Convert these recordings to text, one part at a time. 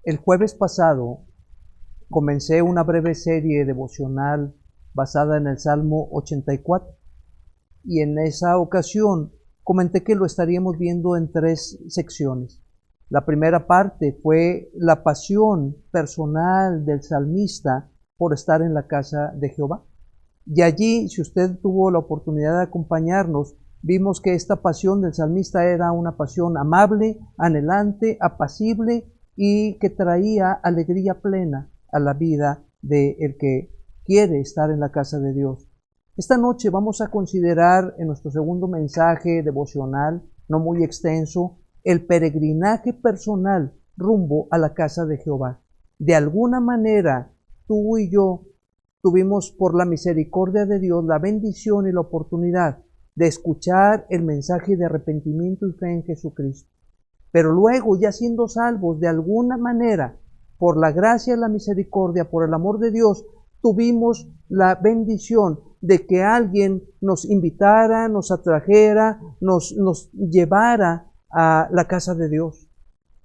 El jueves pasado comencé una breve serie devocional basada en el Salmo 84 y en esa ocasión comenté que lo estaríamos viendo en 3 secciones. La primera parte fue la pasión personal del salmista por estar en la casa de Jehová. Y allí, si usted tuvo la oportunidad de acompañarnos, vimos que esta pasión del salmista era una pasión amable, anhelante, apacible y que traía alegría plena a la vida del que quiere estar en la casa de Dios. Esta noche vamos a considerar en nuestro segundo mensaje devocional, no muy extenso, el peregrinaje personal rumbo a la casa de Jehová. De alguna manera, tú y yo tuvimos por la misericordia de Dios la bendición y la oportunidad de escuchar el mensaje de arrepentimiento y fe en Jesucristo. Pero luego, ya siendo salvos de alguna manera, por la gracia y la misericordia, por el amor de Dios, tuvimos la bendición de que alguien nos invitara, nos atrajera, nos llevara a la casa de Dios.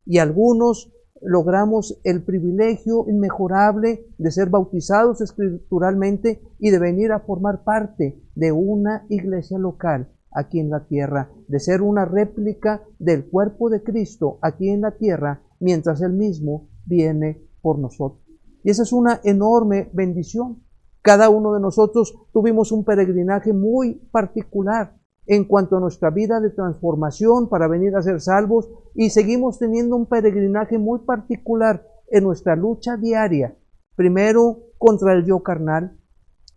Y algunos logramos el privilegio inmejorable de ser bautizados escrituralmente y de venir a formar parte de una iglesia local aquí en la tierra, de ser una réplica del cuerpo de Cristo aquí en la tierra, mientras Él mismo viene por nosotros. Y esa es una enorme bendición. Cada uno de nosotros tuvimos un peregrinaje muy particular en cuanto a nuestra vida de transformación para venir a ser salvos, y seguimos teniendo un peregrinaje muy particular en nuestra lucha diaria, primero contra el yo carnal,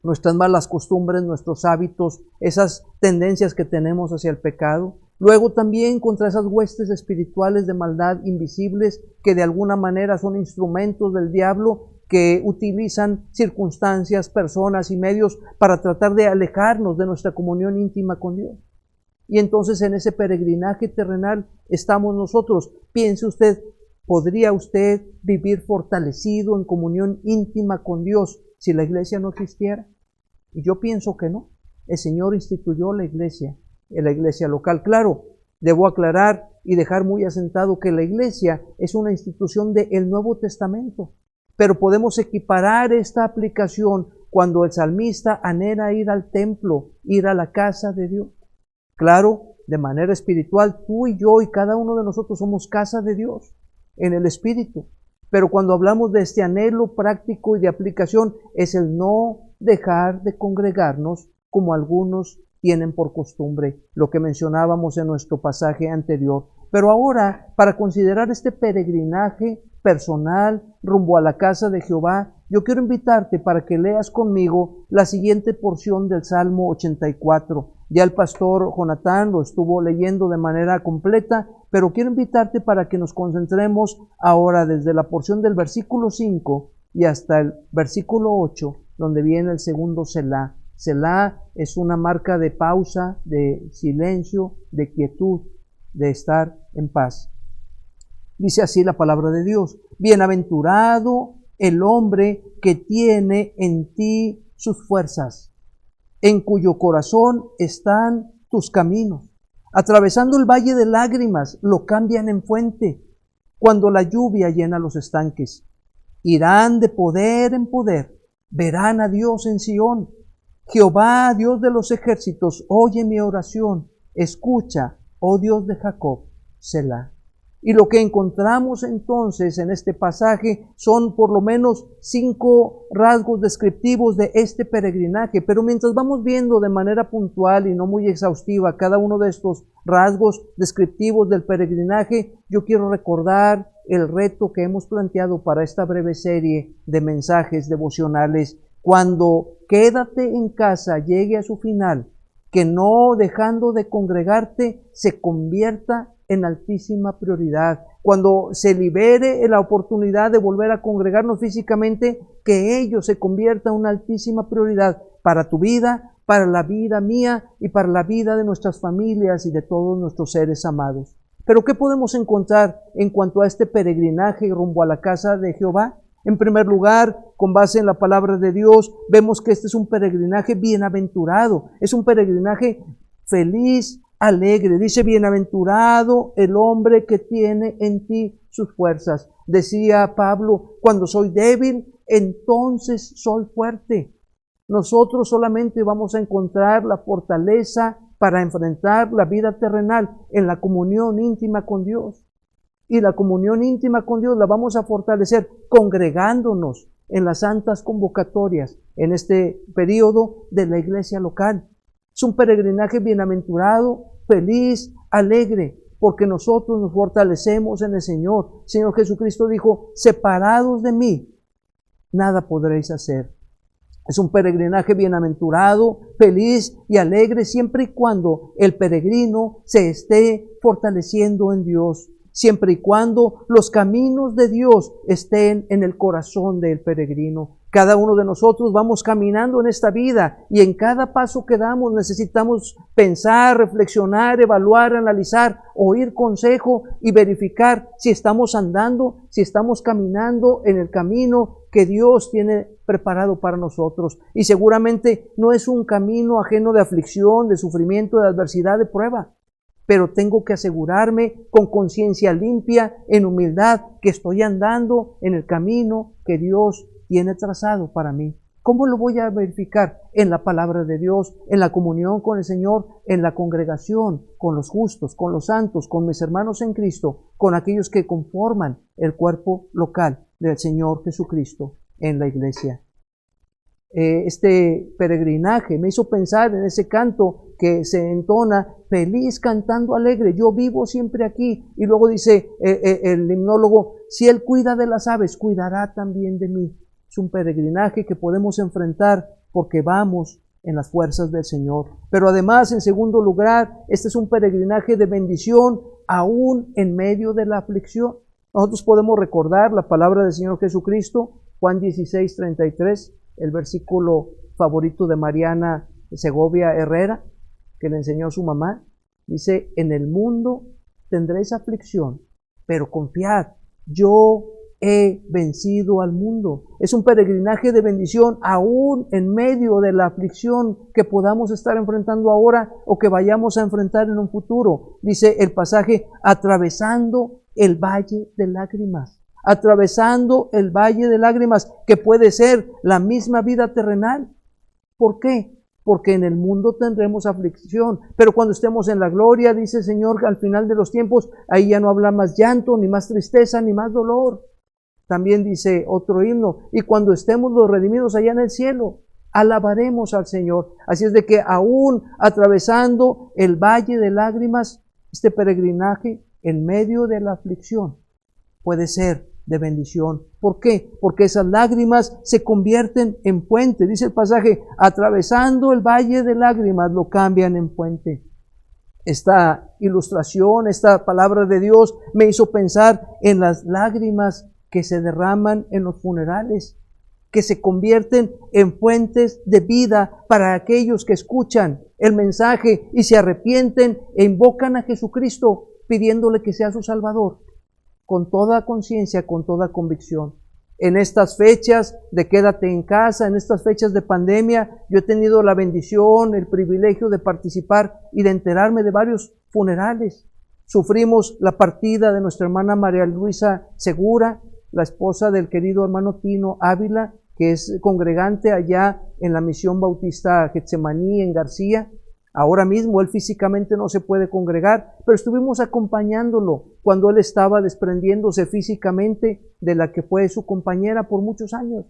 nuestras malas costumbres, nuestros hábitos, esas tendencias que tenemos hacia el pecado, luego también contra esas huestes espirituales de maldad invisibles que de alguna manera son instrumentos del diablo, que utilizan circunstancias, personas y medios para tratar de alejarnos de nuestra comunión íntima con Dios. Y entonces en ese peregrinaje terrenal estamos nosotros. Piense usted, ¿podría usted vivir fortalecido en comunión íntima con Dios si la iglesia no existiera? Y yo pienso que no. El Señor instituyó la iglesia local. Claro, debo aclarar y dejar muy asentado que la iglesia es una institución del Nuevo Testamento. Pero podemos equiparar esta aplicación cuando el salmista anhela ir al templo, ir a la casa de Dios. Claro, de manera espiritual, tú y yo y cada uno de nosotros somos casa de Dios en el Espíritu. Pero cuando hablamos de este anhelo práctico y de aplicación, es el no dejar de congregarnos como algunos tienen por costumbre, lo que mencionábamos en nuestro pasaje anterior. Pero ahora, para considerar este peregrinaje personal rumbo a la casa de Jehová, yo quiero invitarte para que leas conmigo la siguiente porción del Salmo 84. Ya el pastor Jonatán lo estuvo leyendo de manera completa, pero quiero invitarte para que nos concentremos ahora desde la porción del versículo 5 y hasta el versículo 8, donde viene el segundo Selah. Selah es una marca de pausa, de silencio, de quietud, de estar en paz. Dice así la palabra de Dios: bienaventurado el hombre que tiene en ti sus fuerzas, en cuyo corazón están tus caminos. Atravesando el valle de lágrimas, lo cambian en fuente, cuando la lluvia llena los estanques. Irán de poder en poder, verán a Dios en Sión. Jehová, Dios de los ejércitos, oye mi oración, escucha, oh Dios de Jacob, Selah. Y lo que encontramos entonces en este pasaje son por lo menos 5 rasgos descriptivos de este peregrinaje. Pero mientras vamos viendo de manera puntual y no muy exhaustiva cada uno de estos rasgos descriptivos del peregrinaje, yo quiero recordar el reto que hemos planteado para esta breve serie de mensajes devocionales. Cuando Quédate en casa llegue a su final, que no dejando de congregarte se convierta en altísima prioridad. Cuando se libere la oportunidad de volver a congregarnos físicamente, que ello se convierta en una altísima prioridad para tu vida, para la vida mía y para la vida de nuestras familias y de todos nuestros seres amados. Pero ¿qué podemos encontrar en cuanto a este peregrinaje rumbo a la casa de Jehová? En primer lugar, con base en la palabra de Dios, vemos que este es un peregrinaje bienaventurado, es un peregrinaje feliz, alegre. Dice: bienaventurado el hombre que tiene en ti sus fuerzas. Decía Pablo, cuando soy débil, entonces soy fuerte. Nosotros solamente vamos a encontrar la fortaleza para enfrentar la vida terrenal en la comunión íntima con Dios. Y la comunión íntima con Dios la vamos a fortalecer congregándonos en las santas convocatorias en este periodo de la iglesia local. Es un peregrinaje bienaventurado, feliz, alegre, porque nosotros nos fortalecemos en el Señor. El Señor Jesucristo dijo, separados de mí, nada podréis hacer. Es un peregrinaje bienaventurado, feliz y alegre, siempre y cuando el peregrino se esté fortaleciendo en Dios, siempre y cuando los caminos de Dios estén en el corazón del peregrino. Cada uno de nosotros vamos caminando en esta vida y en cada paso que damos necesitamos pensar, reflexionar, evaluar, analizar, oír consejo y verificar si estamos andando, si estamos caminando en el camino que Dios tiene preparado para nosotros. Y seguramente no es un camino ajeno de aflicción, de sufrimiento, de adversidad, de prueba. Pero tengo que asegurarme con conciencia limpia, en humildad, que estoy andando en el camino que Dios tiene trazado para mí. ¿Cómo lo voy a verificar? En la palabra de Dios, en la comunión con el Señor, en la congregación, con los justos, con los santos, con mis hermanos en Cristo, con aquellos que conforman el cuerpo local del Señor Jesucristo en la iglesia. Este peregrinaje me hizo pensar en ese canto que se entona, feliz cantando alegre, yo vivo siempre aquí. Y luego dice el himnólogo, si Él cuida de las aves, cuidará también de mí. Es un peregrinaje que podemos enfrentar porque vamos en las fuerzas del Señor. Pero además, en segundo lugar, este es un peregrinaje de bendición aún en medio de la aflicción. Nosotros podemos recordar la palabra del Señor Jesucristo, Juan 16:33, el versículo favorito de Mariana Segovia Herrera, que le enseñó su mamá. Dice, en el mundo tendréis aflicción, pero confiad, yo he vencido al mundo. Es un peregrinaje de bendición aún en medio de la aflicción que podamos estar enfrentando ahora o que vayamos a enfrentar en un futuro. Dice el pasaje, atravesando el valle de lágrimas. Atravesando el valle de lágrimas, que puede ser la misma vida terrenal. ¿Por qué? Porque en el mundo tendremos aflicción, pero cuando estemos en la gloria, dice el Señor, al final de los tiempos, ahí ya no habrá más llanto, ni más tristeza, ni más dolor. También dice otro himno, y cuando estemos los redimidos allá en el cielo, alabaremos al Señor. Así es de que aún atravesando el valle de lágrimas, este peregrinaje en medio de la aflicción puede ser de bendición. ¿Por qué? Porque esas lágrimas se convierten en puente. Dice el pasaje, atravesando el valle de lágrimas lo cambian en puente. Esta ilustración, esta palabra de Dios me hizo pensar en las lágrimas que se derraman en los funerales, que se convierten en fuentes de vida para aquellos que escuchan el mensaje y se arrepienten e invocan a Jesucristo pidiéndole que sea su Salvador, con toda conciencia, con toda convicción. En estas fechas de quédate en casa, en estas fechas de pandemia, yo he tenido la bendición, el privilegio de participar y de enterarme de varios funerales. Sufrimos la partida de nuestra hermana María Luisa Segura, la esposa del querido hermano Tino Ávila, que es congregante allá en la Misión Bautista Getsemaní en García. Ahora mismo él físicamente no se puede congregar, pero estuvimos acompañándolo cuando él estaba desprendiéndose físicamente de la que fue su compañera por muchos años.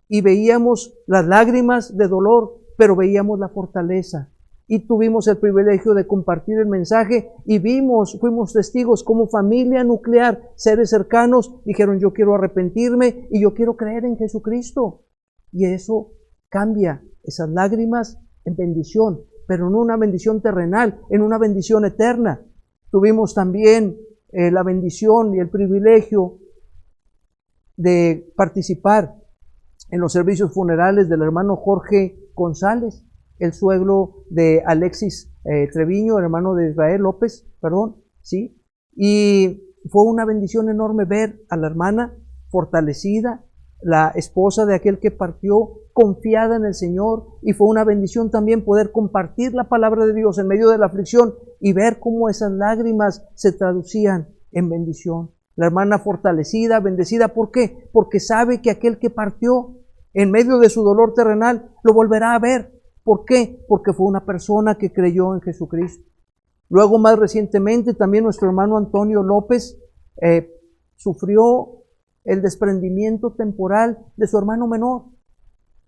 Y veíamos las lágrimas de dolor, pero veíamos la fortaleza. Y tuvimos el privilegio de compartir el mensaje y fuimos testigos como familia nuclear, seres cercanos, dijeron yo quiero arrepentirme y yo quiero creer en Jesucristo. Y eso cambia esas lágrimas en bendición, pero no una bendición terrenal, en una bendición eterna. Tuvimos también la bendición y el privilegio de participar en los servicios funerales del hermano Jorge González, el suegro de Alexis Treviño, hermano de Israel López, ¿sí? Y fue una bendición enorme ver a la hermana fortalecida, la esposa de aquel que partió, confiada en el Señor, y fue una bendición también poder compartir la palabra de Dios en medio de la aflicción y ver cómo esas lágrimas se traducían en bendición. La hermana fortalecida, bendecida. ¿Por qué? Porque sabe que aquel que partió en medio de su dolor terrenal lo volverá a ver. ¿Por qué? Porque fue una persona que creyó en Jesucristo. Luego, más recientemente, también nuestro hermano Antonio López sufrió el desprendimiento temporal de su hermano menor.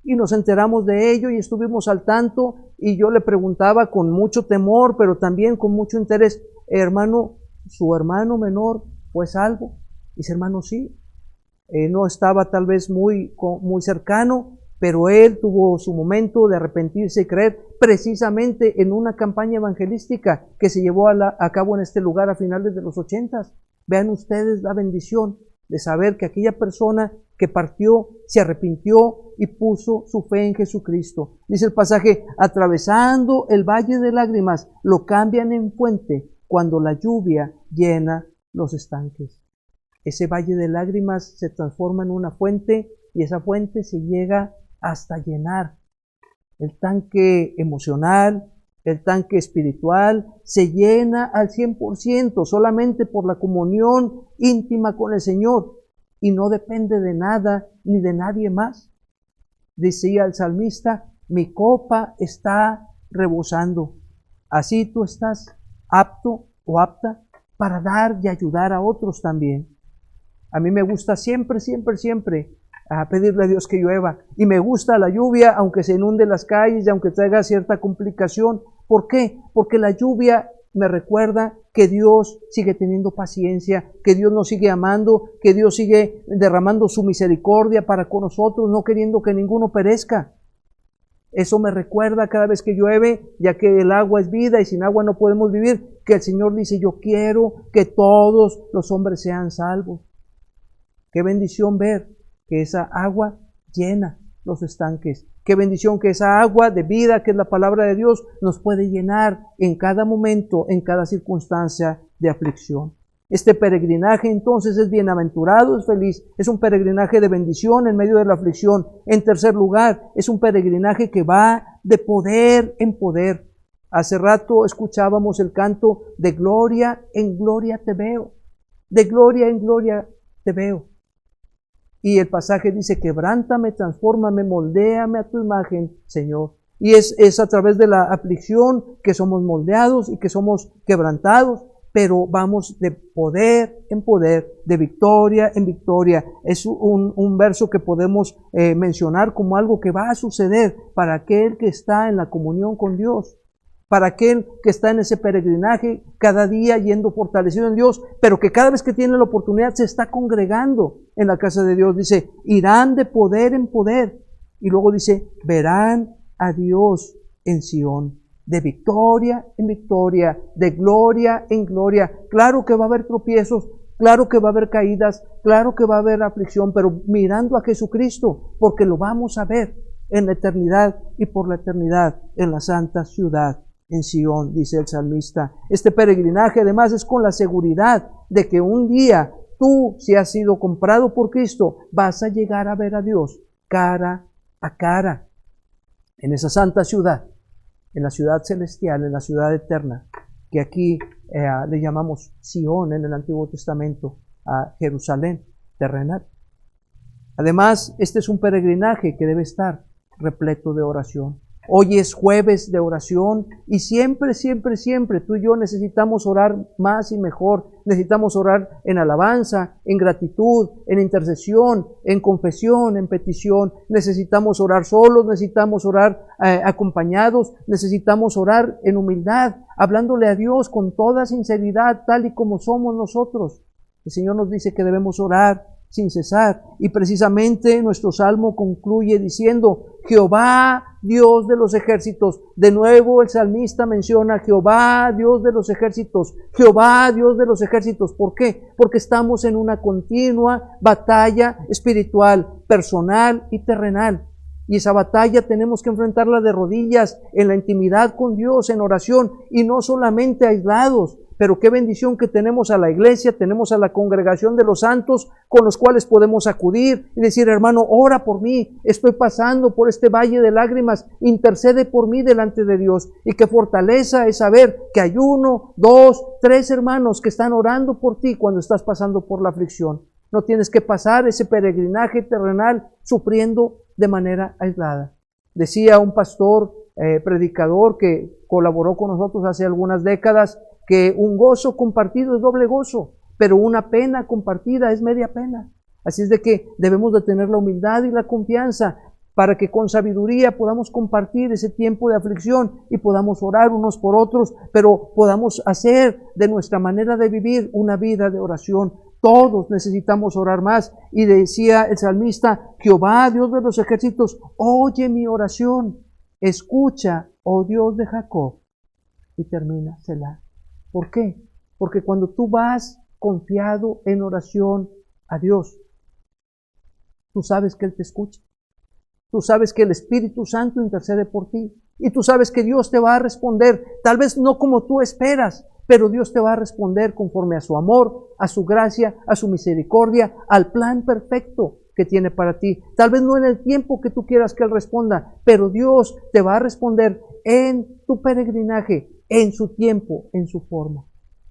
Y nos enteramos de ello y estuvimos al tanto, y yo le preguntaba con mucho temor, pero también con mucho interés: hermano, ¿su hermano menor fue salvo? Dice: hermano, sí. No estaba tal vez muy cercano, pero él tuvo su momento de arrepentirse y creer, precisamente en una campaña evangelística que se llevó a cabo en este lugar a finales de los 80. Vean ustedes la bendición de saber que aquella persona que partió se arrepintió y puso su fe en Jesucristo. Dice el pasaje: atravesando el valle de lágrimas, lo cambian en fuente cuando la lluvia llena los estanques. Ese valle de lágrimas se transforma en una fuente, y esa fuente se llega hasta llenar. El tanque emocional, el tanque espiritual, se llena al 100% solamente por la comunión íntima con el Señor, y no depende de nada ni de nadie más. Decía el salmista: mi copa está rebosando. Así tú estás apto o apta para dar y ayudar a otros también. A mí me gusta siempre a pedirle a Dios que llueva, y me gusta la lluvia, aunque se inunde las calles y aunque traiga cierta complicación. ¿Por qué? Porque la lluvia me recuerda que Dios sigue teniendo paciencia, que Dios nos sigue amando, que Dios sigue derramando su misericordia para con nosotros, no queriendo que ninguno perezca. Eso me recuerda cada vez que llueve, ya que el agua es vida y sin agua no podemos vivir, que el Señor dice: yo quiero que todos los hombres sean salvos. Qué bendición ver que esa agua llena los estanques. Qué bendición que esa agua de vida, que es la palabra de Dios, nos puede llenar en cada momento, en cada circunstancia de aflicción. Este peregrinaje entonces es bienaventurado, es feliz, es un peregrinaje de bendición en medio de la aflicción. En tercer lugar, es un peregrinaje que va de poder en poder. Hace rato escuchábamos el canto: de gloria en gloria te veo, de gloria en gloria te veo. Y el pasaje dice: quebrántame, transfórmame, moldéame a tu imagen, Señor. Y es a través de la aflicción que somos moldeados y que somos quebrantados, pero vamos de poder en poder, de victoria en victoria. Es un verso que podemos mencionar como algo que va a suceder para aquel que está en la comunión con Dios, para aquel que está en ese peregrinaje cada día yendo fortalecido en Dios, pero que cada vez que tiene la oportunidad se está congregando en la casa de Dios. Dice: irán de poder en poder. Y luego dice: verán a Dios en Sión, de victoria en victoria, de gloria en gloria. Claro que va a haber tropiezos, claro que va a haber caídas, claro que va a haber aflicción, pero mirando a Jesucristo, porque lo vamos a ver en la eternidad y por la eternidad en la santa ciudad, en Sión, dice el salmista. Este peregrinaje además es con la seguridad de que un día tú, si has sido comprado por Cristo, vas a llegar a ver a Dios cara a cara en esa santa ciudad, en la ciudad celestial, en la ciudad eterna, que aquí le llamamos Sión en el Antiguo Testamento, a Jerusalén terrenal. Además, este es un peregrinaje que debe estar repleto de oración. Hoy es jueves de oración, y siempre tú y yo necesitamos orar más y mejor. Necesitamos orar en alabanza, en gratitud, en intercesión, en confesión, en petición. Necesitamos orar solos, necesitamos orar acompañados, necesitamos orar en humildad, hablándole a Dios con toda sinceridad, tal y como somos nosotros. El Señor nos dice que debemos orar sin cesar, y precisamente nuestro salmo concluye diciendo: Jehová, Dios de los ejércitos. De nuevo el salmista menciona: Jehová, Dios de los ejércitos, Jehová, Dios de los ejércitos. ¿Por qué? Porque estamos en una continua batalla espiritual, personal y terrenal. Y esa batalla tenemos que enfrentarla de rodillas, en la intimidad con Dios, en oración, y no solamente aislados. Pero qué bendición que tenemos a la iglesia, tenemos a la congregación de los santos con los cuales podemos acudir y decir: hermano, ora por mí, estoy pasando por este valle de lágrimas, intercede por mí delante de Dios. Y qué fortaleza es saber que hay 1, 2, 3 hermanos que están orando por ti cuando estás pasando por la aflicción. No tienes que pasar ese peregrinaje terrenal sufriendo de manera aislada. Decía un pastor, predicador que colaboró con nosotros hace algunas décadas, que un gozo compartido es doble gozo, pero una pena compartida es media pena. Así es de que debemos de tener la humildad y la confianza para que con sabiduría podamos compartir ese tiempo de aflicción y podamos orar unos por otros, pero podamos hacer de nuestra manera de vivir una vida de oración. Todos necesitamos orar más. Y decía el salmista: Jehová, Dios de los ejércitos, oye mi oración, escucha, oh Dios de Jacob. Y termina Selah. ¿Por qué? Porque cuando tú vas confiado en oración a Dios, tú sabes que Él te escucha. Tú sabes que el Espíritu Santo intercede por ti. Y tú sabes que Dios te va a responder, tal vez no como tú esperas, pero Dios te va a responder conforme a su amor, a su gracia, a su misericordia, al plan perfecto que tiene para ti. Tal vez no en el tiempo que tú quieras que Él responda, pero Dios te va a responder en tu peregrinaje, en su tiempo, en su forma.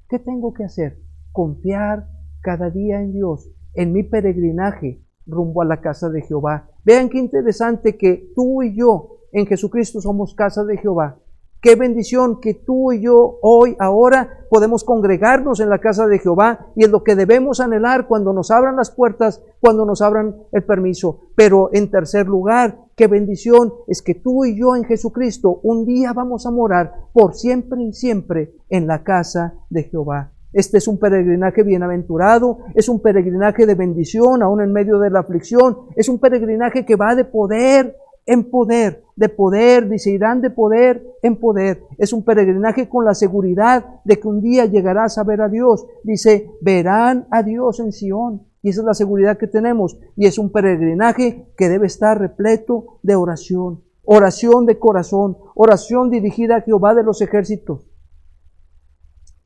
¿Qué tengo que hacer? Confiar cada día en Dios, en mi peregrinaje rumbo a la casa de Jehová. Vean qué interesante que tú y yo en Jesucristo somos casa de Jehová. Qué bendición que tú y yo hoy, ahora, podemos congregarnos en la casa de Jehová, y es lo que debemos anhelar cuando nos abran las puertas, cuando nos abran el permiso. Pero en tercer lugar, qué bendición es que tú y yo en Jesucristo un día vamos a morar por siempre y siempre en la casa de Jehová. Este es un peregrinaje bienaventurado, es un peregrinaje de bendición aún en medio de la aflicción, es un peregrinaje que va de poder en poder, de poder, dice, irán de poder en poder. Es un peregrinaje con la seguridad de que un día llegarás a ver a Dios. Dice, verán a Dios en Sión. Y esa es la seguridad que tenemos. Y es un peregrinaje que debe estar repleto de oración. Oración de corazón. Oración dirigida a Jehová de los ejércitos.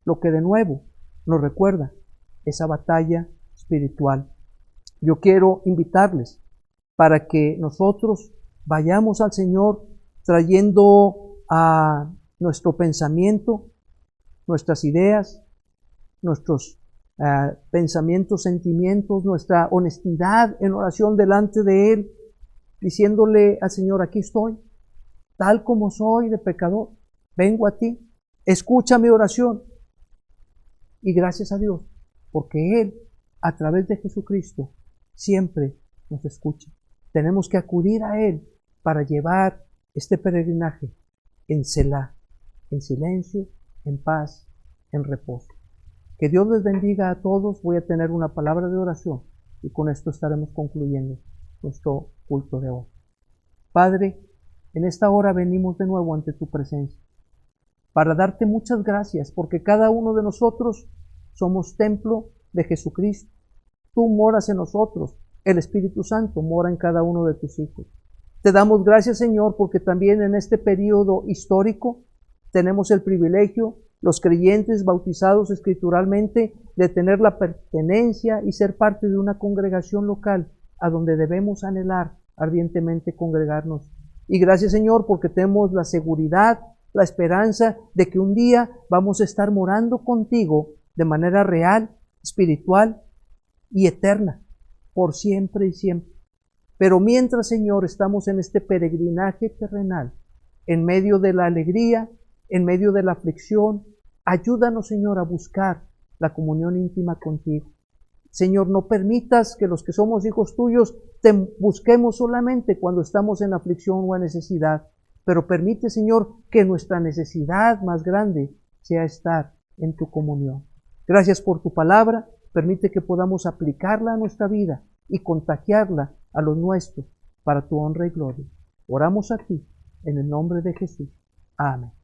Lo que de nuevo nos recuerda esa batalla espiritual. Yo quiero invitarles para que nosotros vayamos al Señor trayendo a nuestro pensamiento, nuestras ideas, nuestros pensamientos, sentimientos, nuestra honestidad en oración delante de Él, diciéndole al Señor: aquí estoy, tal como soy de pecador, vengo a ti, escucha mi oración. Y gracias a Dios, porque Él, a través de Jesucristo, siempre nos escucha. Tenemos que acudir a Él para llevar este peregrinaje en Selah, en silencio, en paz, en reposo. Que Dios les bendiga a todos. Voy a tener una palabra de oración y con esto estaremos concluyendo nuestro culto de hoy. Padre, en esta hora venimos de nuevo ante tu presencia para darte muchas gracias, porque cada uno de nosotros somos templo de Jesucristo. Tú moras en nosotros, el Espíritu Santo mora en cada uno de tus hijos. Te damos gracias, Señor, porque también en este periodo histórico tenemos el privilegio, los creyentes bautizados escrituralmente, de tener la pertenencia y ser parte de una congregación local a donde debemos anhelar ardientemente congregarnos. Y gracias, Señor, porque tenemos la seguridad, la esperanza de que un día vamos a estar morando contigo de manera real, espiritual y eterna, por siempre y siempre. Pero mientras, Señor, estamos en este peregrinaje terrenal, en medio de la alegría, en medio de la aflicción, ayúdanos, Señor, a buscar la comunión íntima contigo. Señor, no permitas que los que somos hijos tuyos te busquemos solamente cuando estamos en aflicción o en necesidad, pero permite, Señor, que nuestra necesidad más grande sea estar en tu comunión. Gracias por tu palabra. Permite que podamos aplicarla a nuestra vida y contagiarla a los nuestros para tu honra y gloria. Oramos a ti en el nombre de Jesús. Amén.